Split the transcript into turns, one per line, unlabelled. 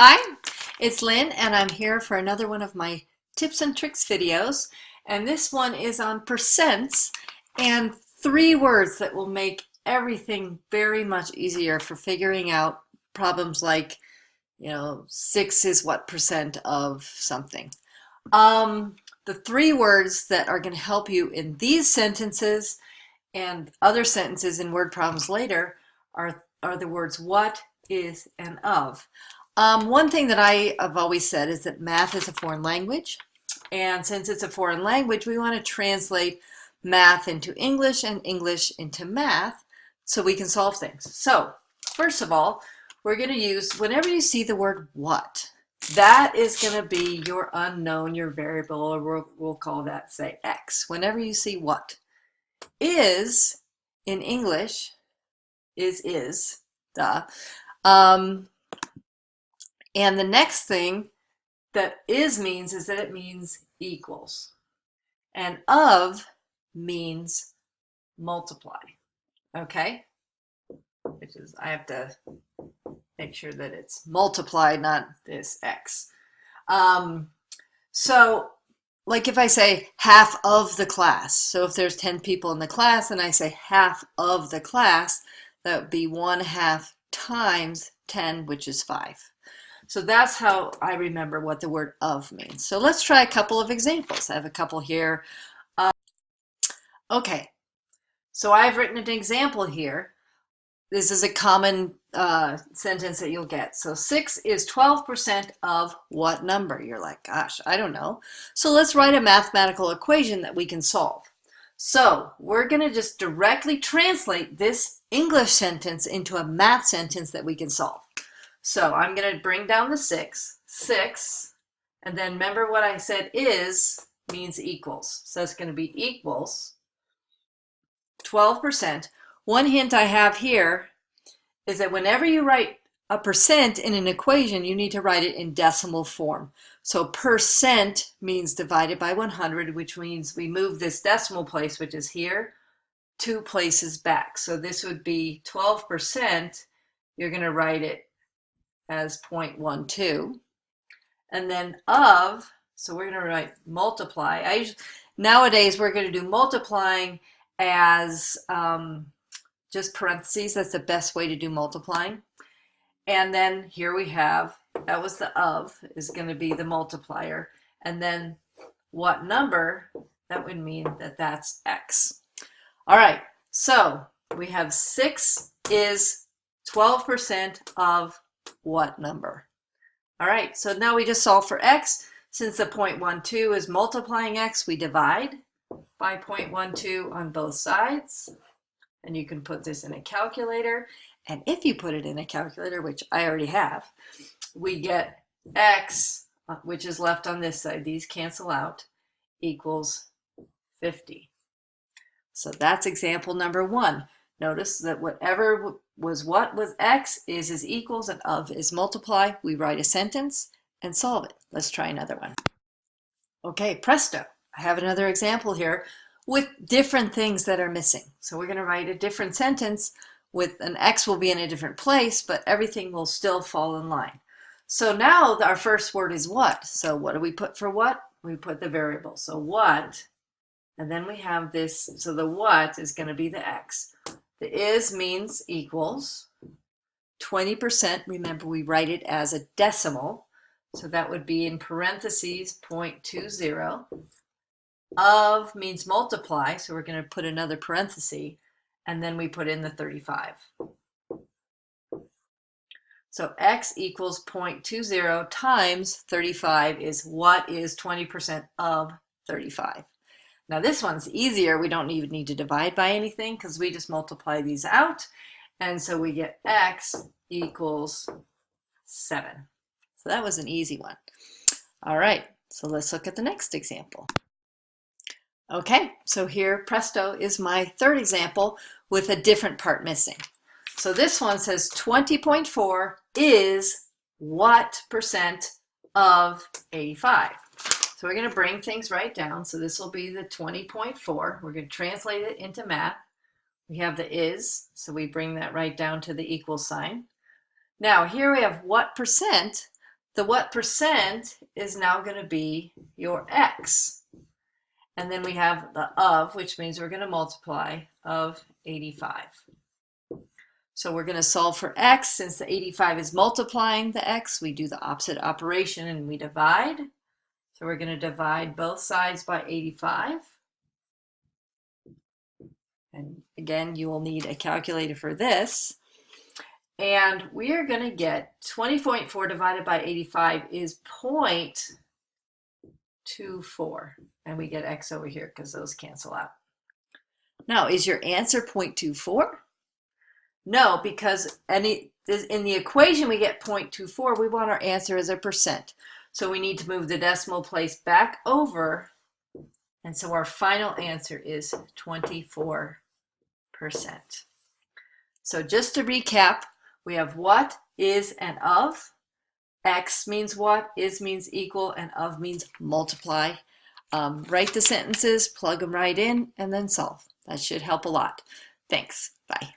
Hi, it's Lynn and I'm here for another one of my tips and tricks videos. And this one is on percents and 3 words that will make everything very much easier for figuring out problems like, 6 is what percent of something. The 3 words that are going to help you in these sentences and other sentences in word problems later are the words what, is, and of. One thing that I have always said is that math is a foreign language. And since it's a foreign language, we want to translate math into English and English into math so we can solve things. So, first of all, we're going to use, whenever you see the word what, that is going to be your unknown, your variable, or we'll call that, say, x. Whenever you see what. Is, in English, is, duh. And the next thing that is means is that it means equals. And of means multiply. Okay? Which is, I have to make sure that it's multiply, not this x. So, like if I say half of the class, so if there's 10 people in the class and I say half of the class, that would be 1/2 times 10, which is 5. So that's how I remember what the word of means. So let's try a couple of examples. I have a couple here. Okay, so I've written an example here. This is a common sentence that you'll get. So 6 is 12% of what number? You're like, gosh, I don't know. So let's write a mathematical equation that we can solve. So we're going to just directly translate this English sentence into a math sentence that we can solve. So I'm going to bring down the 6, and then remember what I said is means equals. So it's going to be equals 12%. One hint I have here is that whenever you write a percent in an equation, you need to write it in decimal form. So percent means divided by 100, which means we move this decimal place, which is here, 2 places back. So this would be 12%. You're going to write it as 0.12, and then of, so we're going to write multiply. Nowadays we're going to do multiplying as just parentheses. That's the best way to do multiplying. And then here we have, that was the of, is going to be the multiplier, and then what number, that would mean that that's x. All right, so we have 6 is 12% of what number? All right, so now we just solve for x. Since the 0.12 is multiplying x, we divide by 0.12 on both sides. And you can put this in a calculator. And if you put it in a calculator, which I already have, we get x, which is left on this side, these cancel out, equals 50. So that's example number 1. Notice that whatever was what was x is equals, and of is multiply. We write a sentence and solve it. Let's try another one. Okay, presto. I have another example here with different things that are missing. So we're going to write a different sentence with an x will be in a different place, but everything will still fall in line. So now our first word is what. So what do we put for what? We put the variable. So what, and then we have this, so the what is going to be the x. The is means equals 20%. Remember, we write it as a decimal. So that would be in parentheses 0.20. Of means multiply. So we're going to put another parenthesis. And then we put in the 35. So x equals 0.20 times 35 is what is 20% of 35. Now this one's easier. We don't even need to divide by anything because we just multiply these out. And so we get x equals 7. So that was an easy one. All right, so let's look at the next example. Okay, so here, presto, is my third example with a different part missing. So this one says 20.4 is what percent of 85? So we're going to bring things right down. So this will be the 20.4. We're going to translate it into math. We have the is, so we bring that right down to the equal sign. Now here we have what percent. the what percent is now going to be your x. And then we have the of, which means we're going to multiply, of 85. So we're going to solve for x. Since the 85 is multiplying the x, we do the opposite operation and we divide. So we're going to divide both sides by 85. And again, you will need a calculator for this. And we are going to get 20.4 divided by 85 is 0.24. And we get x over here because those cancel out. Now, is your answer 0.24? No, because in the equation we get 0.24. We want our answer as a percent. So we need to move the decimal place back over. And so our final answer is 24%. So just to recap, we have what, is, and of. X means what, is means equal, and of means multiply. Write the sentences, plug them right in, and then solve. That should help a lot. Thanks. Bye.